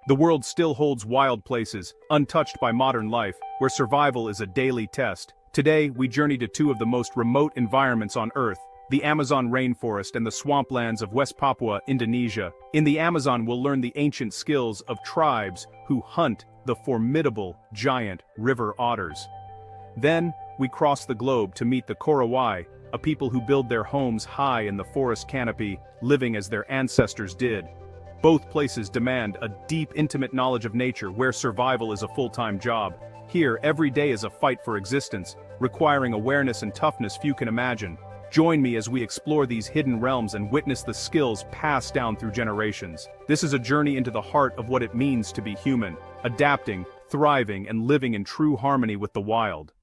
The world still holds wild places, untouched by modern life, where survival is a daily test. Today, we journey to two of the most remote environments on Earth, the Amazon rainforest and the swamplands of West Papua, Indonesia. In the Amazon, we'll learn the ancient skills of tribes who hunt the formidable, giant river otters. Then, we cross the globe to meet the Korowai, a people who build their homes high in the forest canopy, living as their ancestors did. Both places demand a deep, intimate knowledge of nature where survival is a full-time job. Here, every day is a fight for existence, requiring awareness and toughness few can imagine. Join me as we explore these hidden realms and witness the skills passed down through generations. This is a journey into the heart of what it means to be human, adapting, thriving, and living in true harmony with the wild.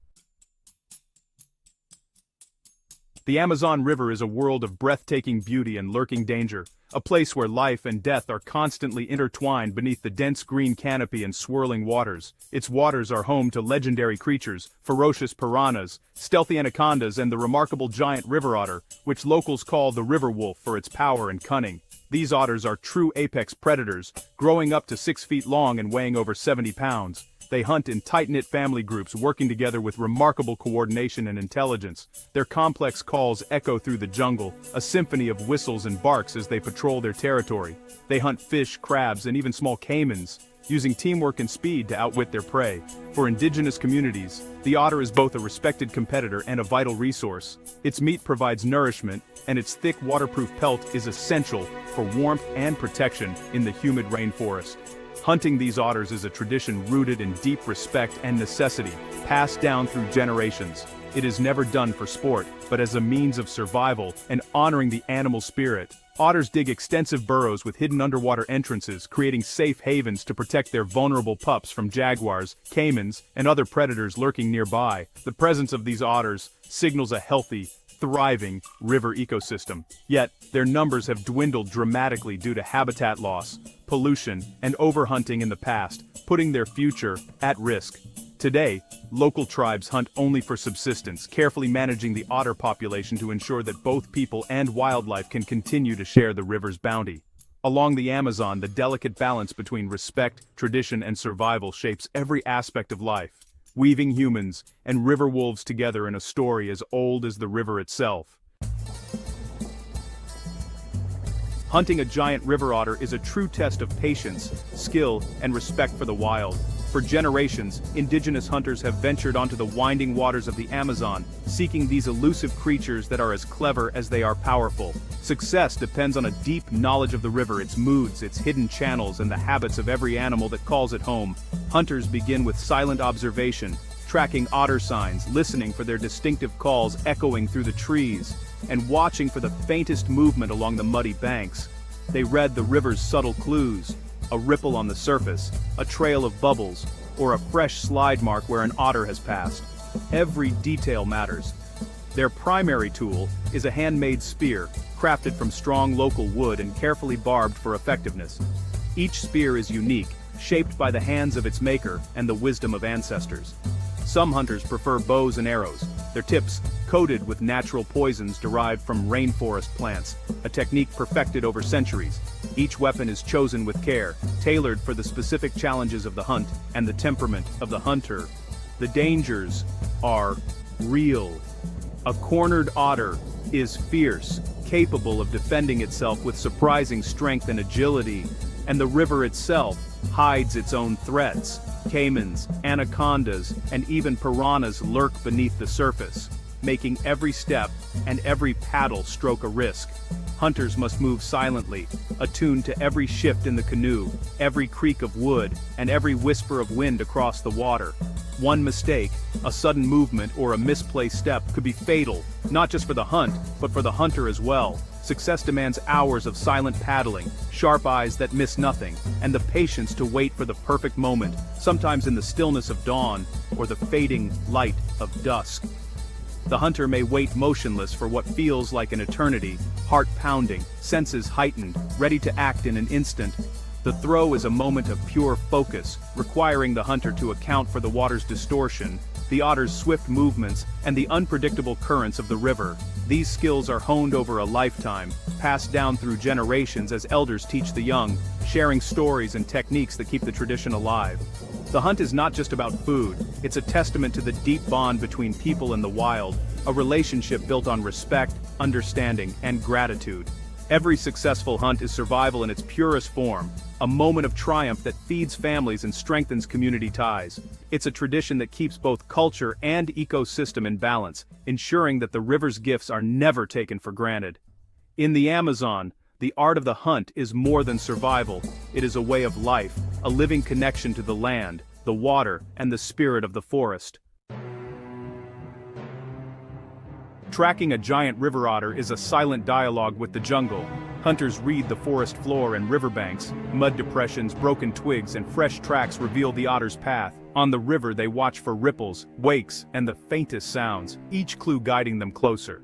The Amazon River is a world of breathtaking beauty and lurking danger, a place where life and death are constantly intertwined beneath the dense green canopy and swirling waters. Its waters are home to legendary creatures, ferocious piranhas, stealthy anacondas, and the remarkable giant river otter, which locals call the river wolf for its power and cunning. These otters are true apex predators, growing up to 6 feet long and weighing over 70 pounds. They hunt in tight-knit family groups, working together with remarkable coordination and intelligence. Their complex calls echo through the jungle, a symphony of whistles and barks as they patrol their territory. They hunt fish, crabs, and even small caimans, using teamwork and speed to outwit their prey. For indigenous communities, the otter is both a respected competitor and a vital resource. Its meat provides nourishment, and its thick waterproof pelt is essential for warmth and protection in the humid rainforest. Hunting these otters is a tradition rooted in deep respect and necessity, passed down through generations. It is never done for sport, but as a means of survival and honoring the animal spirit. Otters dig extensive burrows with hidden underwater entrances, creating safe havens to protect their vulnerable pups from jaguars, caimans, and other predators lurking nearby. The presence of these otters signals a healthy, thriving river ecosystem. Yet, their numbers have dwindled dramatically due to habitat loss, pollution, and overhunting in the past, putting their future at risk. Today, local tribes hunt only for subsistence, carefully managing the otter population to ensure that both people and wildlife can continue to share the river's bounty. Along the Amazon, the delicate balance between respect, tradition, and survival shapes every aspect of life, weaving humans and river wolves together in a story as old as the river itself. Hunting a giant river otter is a true test of patience, skill, and respect for the wild. For generations, indigenous hunters have ventured onto the winding waters of the Amazon, seeking these elusive creatures that are as clever as they are powerful. Success depends on a deep knowledge of the river, its moods, its hidden channels, and the habits of every animal that calls it home. Hunters begin with silent observation, tracking otter signs, listening for their distinctive calls echoing through the trees, and watching for the faintest movement along the muddy banks. They read the river's subtle clues, a ripple on the surface, a trail of bubbles, or a fresh slide mark where an otter has passed. Every detail matters. Their primary tool is a handmade spear, crafted from strong local wood and carefully barbed for effectiveness. Each spear is unique, shaped by the hands of its maker and the wisdom of ancestors. Some hunters prefer bows and arrows, their tips coated with natural poisons derived from rainforest plants, a technique perfected over centuries. Each weapon is chosen with care, tailored for the specific challenges of the hunt and the temperament of the hunter. The dangers are real. A cornered otter is fierce, capable of defending itself with surprising strength and agility, and the river itself hides its own threats. Caimans, anacondas, and even piranhas lurk beneath the surface, making every step and every paddle stroke a risk. Hunters must move silently, attuned to every shift in the canoe, every creak of wood, and every whisper of wind across the water. One mistake, a sudden movement, or a misplaced step could be fatal, not just for the hunt, but for the hunter as well. Success demands hours of silent paddling, sharp eyes that miss nothing, and the patience to wait for the perfect moment, sometimes in the stillness of dawn or the fading light of dusk. The hunter may wait motionless for what feels like an eternity, heart pounding, senses heightened, ready to act in an instant. The throw is a moment of pure focus, requiring the hunter to account for the water's distortion, the otter's swift movements, and the unpredictable currents of the river. These skills are honed over a lifetime, passed down through generations as elders teach the young, sharing stories and techniques that keep the tradition alive. The hunt is not just about food, it's a testament to the deep bond between people and the wild, a relationship built on respect, understanding, and gratitude. Every successful hunt is survival in its purest form, a moment of triumph that feeds families and strengthens community ties. It's a tradition that keeps both culture and ecosystem in balance, ensuring that the river's gifts are never taken for granted. In the Amazon, the art of the hunt is more than survival, it is a way of life, a living connection to the land, the water, and the spirit of the forest. Tracking a giant river otter is a silent dialogue with the jungle. Hunters read the forest floor and riverbanks, mud depressions, broken twigs, and fresh tracks reveal the otter's path. On the river they watch for ripples, wakes, and the faintest sounds, each clue guiding them closer.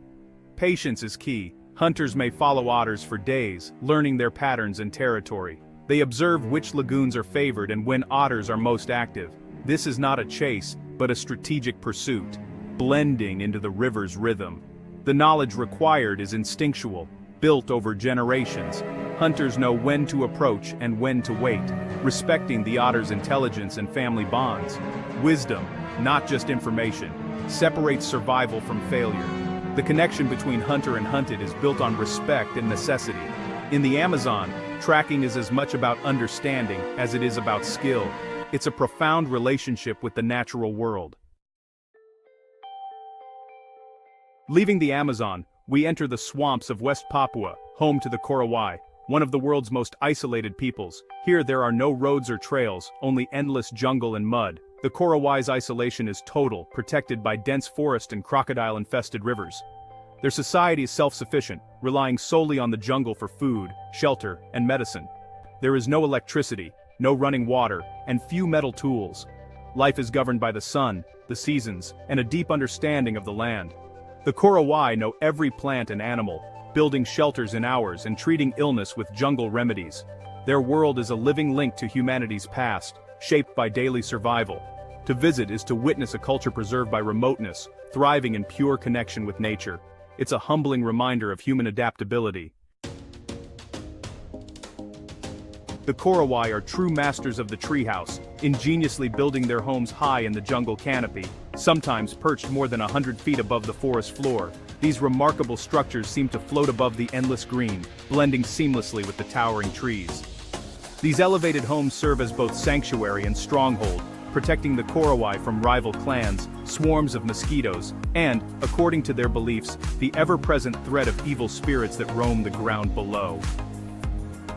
Patience is key. Hunters may follow otters for days, learning their patterns and territory. They observe which lagoons are favored and when otters are most active. This is not a chase, but a strategic pursuit, blending into the river's rhythm. The knowledge required is instinctual, built over generations. Hunters know when to approach and when to wait, respecting the otter's intelligence and family bonds. Wisdom, not just information, separates survival from failure. The connection between hunter and hunted is built on respect and necessity. In the Amazon, tracking is as much about understanding as it is about skill. It's a profound relationship with the natural world. Leaving the Amazon, we enter the swamps of West Papua, home to the Korowai, one of the world's most isolated peoples. Here there are no roads or trails, only endless jungle and mud. The Korowai's isolation is total, protected by dense forest and crocodile-infested rivers. Their society is self-sufficient, relying solely on the jungle for food, shelter, and medicine. There is no electricity, no running water, and few metal tools. Life is governed by the sun, the seasons, and a deep understanding of the land. The Korowai know every plant and animal, building shelters in hours and treating illness with jungle remedies. Their world is a living link to humanity's past, shaped by daily survival. To visit is to witness a culture preserved by remoteness, thriving in pure connection with nature. It's a humbling reminder of human adaptability. The Korowai are true masters of the treehouse, ingeniously building their homes high in the jungle canopy, sometimes perched more than 100 feet above the forest floor. These remarkable structures seem to float above the endless green, blending seamlessly with the towering trees. These elevated homes serve as both sanctuary and stronghold, protecting the Korowai from rival clans, swarms of mosquitoes, and, according to their beliefs, the ever-present threat of evil spirits that roam the ground below.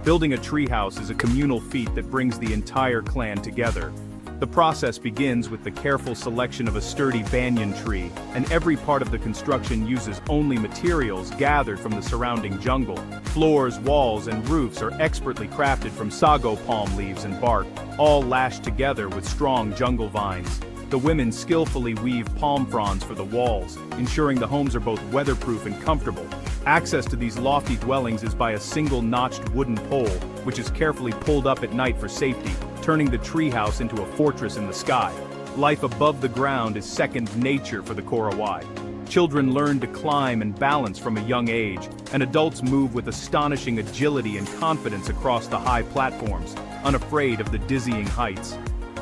Building a treehouse is a communal feat that brings the entire clan together. The process begins with the careful selection of a sturdy banyan tree, and every part of the construction uses only materials gathered from the surrounding jungle. Floors, walls, and roofs are expertly crafted from sago palm leaves and bark, all lashed together with strong jungle vines. The women skillfully weave palm fronds for the walls, ensuring the homes are both weatherproof and comfortable. Access to these lofty dwellings is by a single notched wooden pole, which is carefully pulled up at night for safety, turning the treehouse into a fortress in the sky. Life above the ground is second nature for the Korowai. Children learn to climb and balance from a young age, and adults move with astonishing agility and confidence across the high platforms, unafraid of the dizzying heights.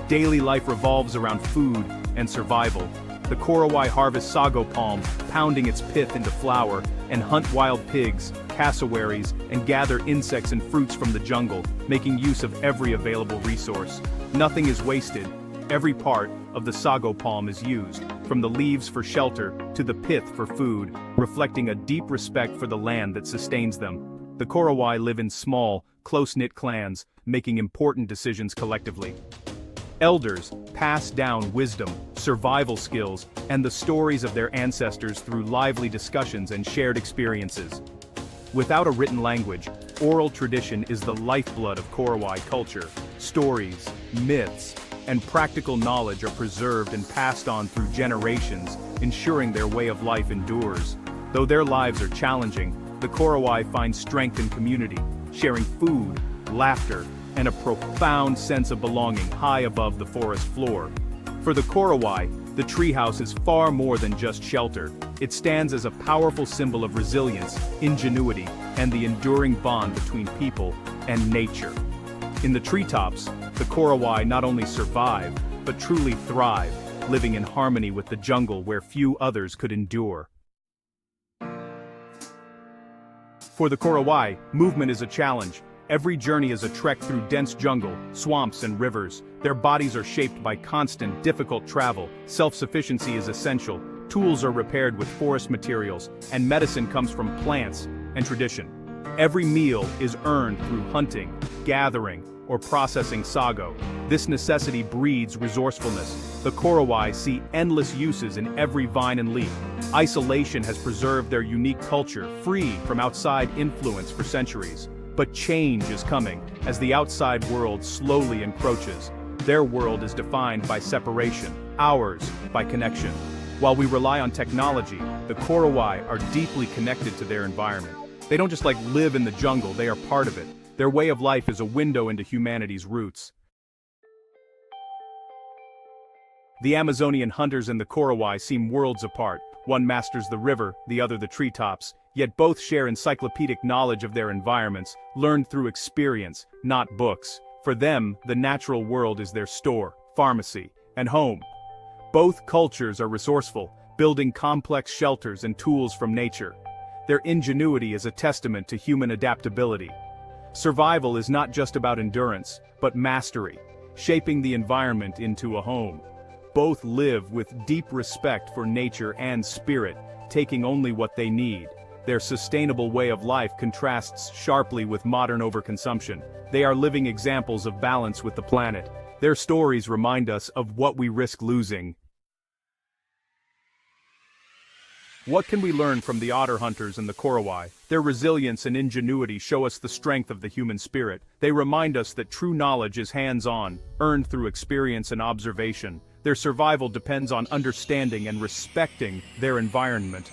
Daily life revolves around food and survival. The Korowai harvest sago palm, pounding its pith into flour, and hunt wild pigs, cassowaries, and gather insects and fruits from the jungle, making use of every available resource. Nothing is wasted. Every part of the sago palm is used, from the leaves for shelter to the pith for food, reflecting a deep respect for the land that sustains them. The Korowai live in small, close-knit clans, making important decisions collectively. Elders pass down wisdom, survival skills, and the stories of their ancestors through lively discussions and shared experiences. Without a written language, oral tradition is the lifeblood of Korowai culture. Stories, myths, and practical knowledge are preserved and passed on through generations, ensuring their way of life endures. Though their lives are challenging, the Korowai find strength in community, sharing food, laughter, and a profound sense of belonging high above the forest floor. For the Korowai, The treehouse is far more than just shelter. It stands as a powerful symbol of resilience, ingenuity, and the enduring bond between people and nature. In the treetops, the Korowai not only survive, but truly thrive, living in harmony with the jungle where few others could endure. For the Korowai, movement is a challenge. Every journey is a trek through dense jungle, swamps and rivers. Their bodies are shaped by constant, difficult travel. Self-sufficiency is essential. Tools are repaired with forest materials, and medicine comes from plants and tradition. Every meal is earned through hunting, gathering, or processing sago. This necessity breeds resourcefulness. The Korowai see endless uses in every vine and leaf. Isolation has preserved their unique culture, free from outside influence for centuries. But change is coming, as the outside world slowly encroaches. Their world is defined by separation, ours by connection. While we rely on technology, the Korowai are deeply connected to their environment. They don't just live in the jungle, they are part of it. Their way of life is a window into humanity's roots. The Amazonian hunters and the Korowai seem worlds apart. One masters the river, the other the treetops, yet both share encyclopedic knowledge of their environments, learned through experience, not books. For them, the natural world is their store, pharmacy, and home. Both cultures are resourceful, building complex shelters and tools from nature. Their ingenuity is a testament to human adaptability. Survival is not just about endurance, but mastery, shaping the environment into a home. Both live with deep respect for nature and spirit, taking only what they need. Their sustainable way of life contrasts sharply with modern overconsumption. They are living examples of balance with the planet. Their stories remind us of what we risk losing. What can we learn from the otter hunters and the Korowai? Their resilience and ingenuity show us the strength of the human spirit. They remind us that true knowledge is hands-on, earned through experience and observation. Their survival depends on understanding and respecting their environment.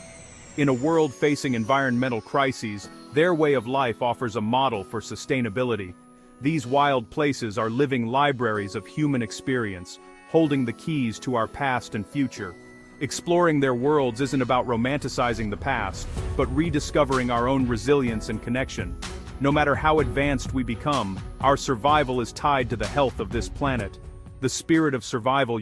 In a world facing environmental crises, their way of life offers a model for sustainability. These wild places are living libraries of human experience, holding the keys to our past and future. Exploring their worlds isn't about romanticizing the past, but rediscovering our own resilience and connection. No matter how advanced we become, our survival is tied to the health of this planet. The spirit of survival